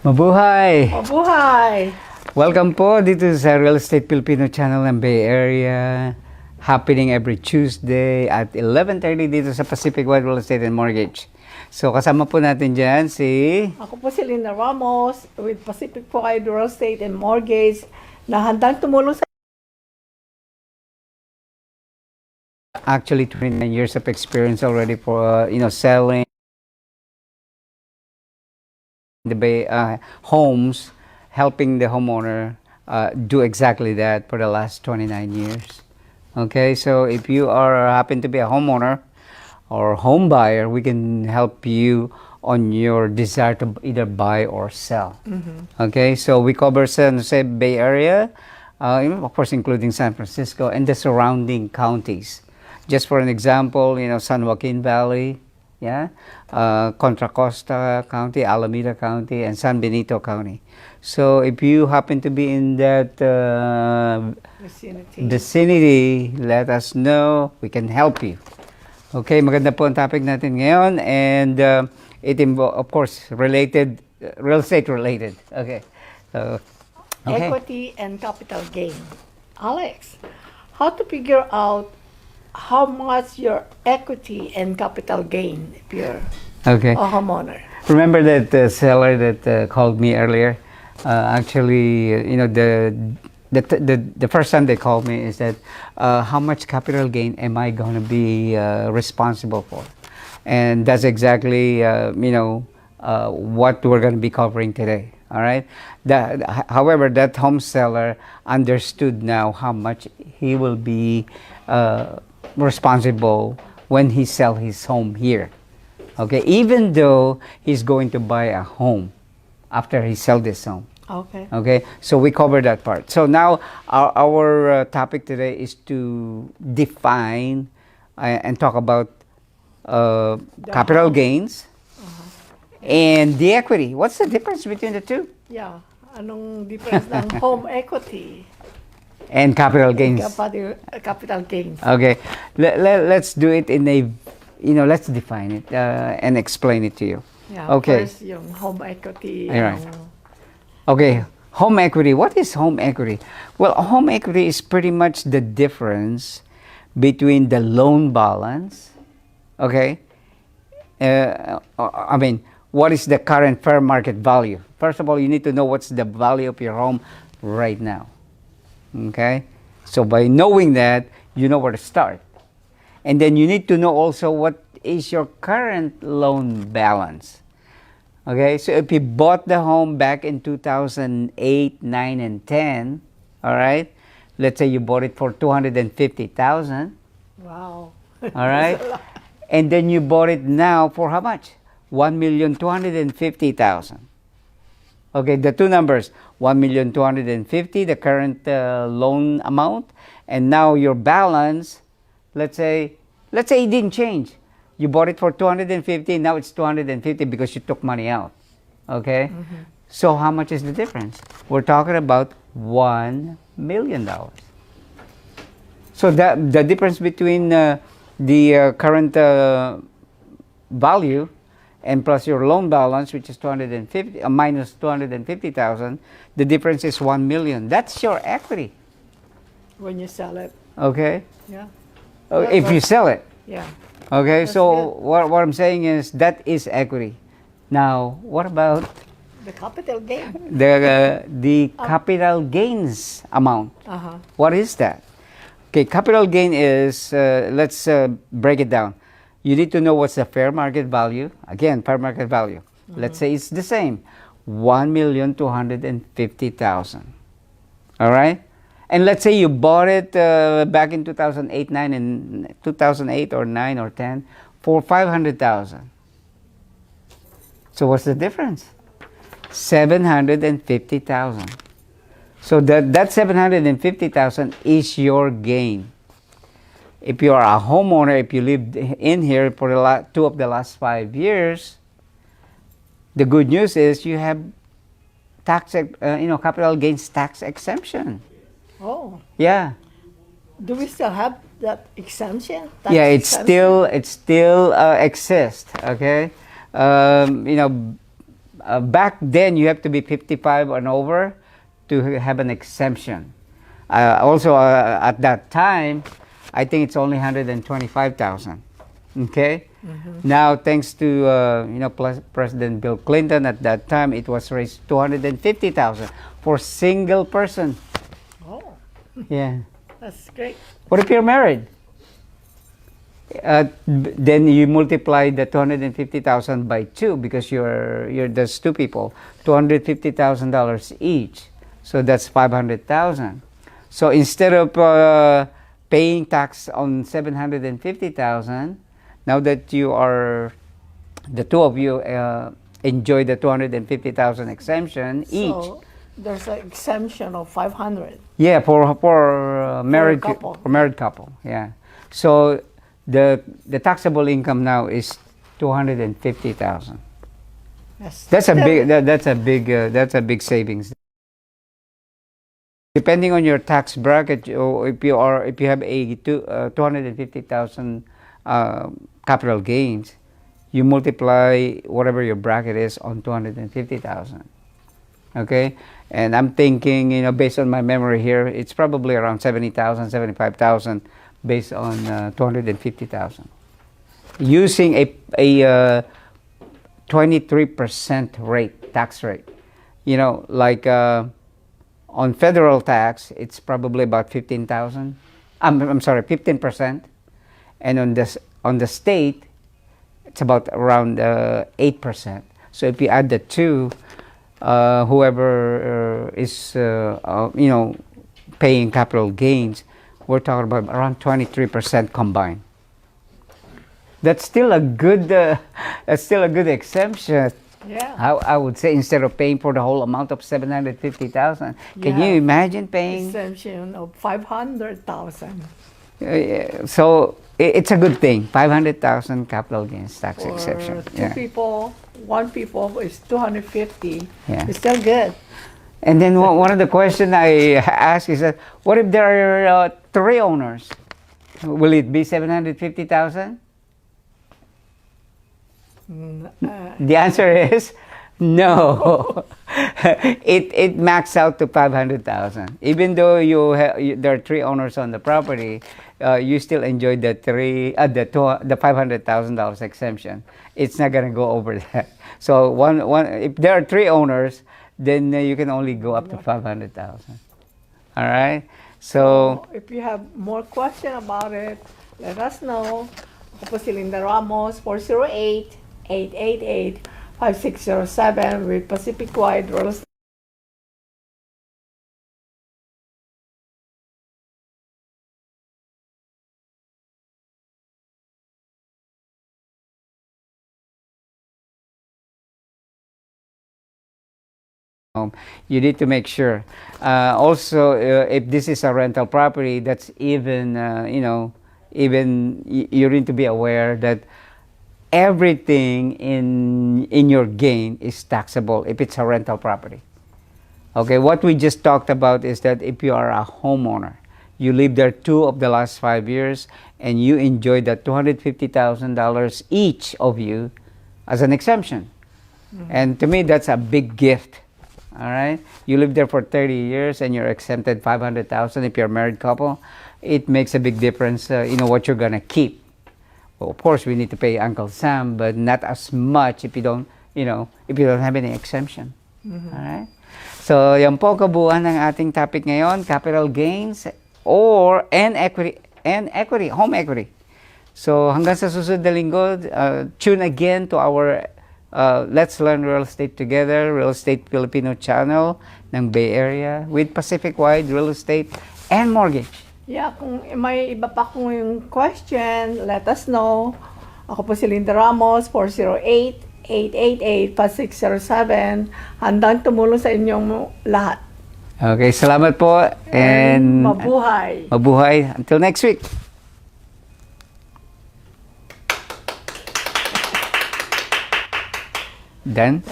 Mabuhay! Mabuhay! Welcome po dito sa Real Estate Filipino Channel ng Bay Area. Happening every Tuesday at 11:30 dito sa Pacific Wide Real Estate and Mortgage. So kasama po natin dyan si... Ako po si Linda Ramos with Pacific Wide Real Estate and Mortgage na handang tumulong sa Actually 29 years of experience already for selling the Bay homes, helping the homeowner do exactly that for the last 29 years. Okay, so if you happen to be a homeowner or home buyer, we can help you on your desire to either buy or sell. Okay, so we cover San Jose Bay Area, of course including San Francisco and the surrounding counties. Just for an example, San Joaquin Valley, Contra Costa County, Alameda County, and San Benito County. So if you happen to be in that vicinity, let us know. We can help you. Okay, maganda po ang topic natin ngayon, and it of course related, real estate related. Okay, so equity and capital gain. Alex, how to figure out how much your equity and capital gain if you're a homeowner? Remember that seller that called me earlier? Actually, the first time they called me is that how much capital gain am I going to be responsible for? And that's exactly what we're going to be covering today. All right. However, that home seller understood now how much he will be responsible when he sell his home here. Okay, even though he's going to buy a home after he sell this home. Okay, so we cover that part. So now our topic today is to define and talk about capital gains and the equity. What's the difference between the two? Yeah, anong difference ng home equity and capital gains? Capital gains. Okay, let's do it in a, let's define it and explain it to you. Yeah, okay. First, yung home equity. Right. Okay, home equity. What is home equity? Well, home equity is pretty much the difference between the loan balance, okay? What is the current fair market value? First of all, you need to know what's the value of your home right now. Okay, so by knowing that, you know where to start. And then you need to know also what is your current loan balance. Okay, so if you bought the home back in 2008, 9, and 10, all right, let's say you bought it for $250,000. Wow. All right, and then you bought it now for how much? $1,250,000. Okay, the two numbers, 1,250,000, the current loan amount, and now your balance, let's say it didn't change. You bought it for 250, now it's 250 because you took money out. Okay? So how much is the difference? We're talking about $1 million. So the difference between the current value and plus your loan balance, which is 250 minus 250,000, the difference is 1 million. That's your equity. When you sell it. Okay. Yeah. If you sell it. Yeah. Okay. That's so what I'm saying is that is equity. Now, what about the capital gain? The capital gains amount? What is that? Okay, capital gain is let's break it down. You need to know what's the fair market value. Again, fair market value. Let's say it's the same, 1,250,000. All right, and let's say you bought it back in 2008, 9, and 2008 or 9 or 10 for 500,000. So what's the difference? 750,000. So that 750,000 is your gain. If you are a homeowner, if you lived in here for two of the last 5 years, the good news is you have capital gains tax exemption. Oh. Yeah. Do we still have that exemption? Yeah, it still exists. Okay, back then you have to be 55 and over to have an exemption. Also, at that time, I think it's only 125,000. Okay. Now, thanks to President Bill Clinton at that time, it was raised 250,000 for single person. Oh, Yeah. that's great. What if you're married? Then you multiply the 250,000 by 2 because there's two people, $250,000 each. So that's 500,000. So instead of paying tax on 750,000, now that the two of you enjoy the 250,000 exemption each. So there's an exemption of 500. Yeah, for married couple. For married couple. Yeah. So the taxable income now is 250,000. That's a big savings. Depending on your tax bracket, or if you have a 250,000 capital gains, you multiply whatever your bracket is on 250,000. Okay, and I'm thinking, based on my memory here, it's probably around 70,000, 75,000, based on 250,000. Using a 23% tax rate, like on federal tax, it's probably about 15,000. I'm sorry, 15%, and on the state, it's about around 8%. So if you add the two, whoever is paying capital gains, we're talking about around 23% combined. That's still a good exemption. Yeah. I would say, instead of paying for the whole amount of 750,000, can you imagine paying? Exemption of 500,000. So it's a good thing. 500,000 capital gains tax For exception. two people, one people is 250. Yeah. It's still good. And then one of the questions I ask is that, what if there are three owners? Will it be 750,000? The answer is no. It maxed out to 500,000. Even though there are three owners on the property, you still enjoy the $500,000 exemption. It's not gonna go over that. So if there are three owners, then you can only go up to 500,000. All right. So if you have more question about it, let us know. Ako po si Linda Ramos, 408-888-5607 with Pacific Wide Real Estate. you need to make sure. Also, if this is a rental property, that's even you need to be aware that everything in your gain is taxable if it's a rental property. Okay, what we just talked about is that if you are a homeowner, you live there 2 of the last 5 years, and you enjoy that $250,000 each of you as an exemption. And to me, that's a big gift. All right, you live there for 30 years and you're exempted 500,000 if you're a married couple. It makes a big difference. What you're gonna keep. Well, of course, we need to pay Uncle Sam, but not as much if you don't have any exemption. All right. So, yan po kabuuan ng ating topic ngayon, capital gains and equity, home equity. So, hanggang sa susunod na linggo, tune again to our Let's Learn Real Estate Together, Real Estate Filipino channel ng Bay Area with Pacific Wide Real Estate and Mortgage. Yeah, kung may iba pa kung yung question, let us know. Ako po si Linda Ramos, 408-888-5607. Handang tumulong sa inyong lahat. Okay, salamat po. And mabuhay. Mabuhay. Until next week. Done?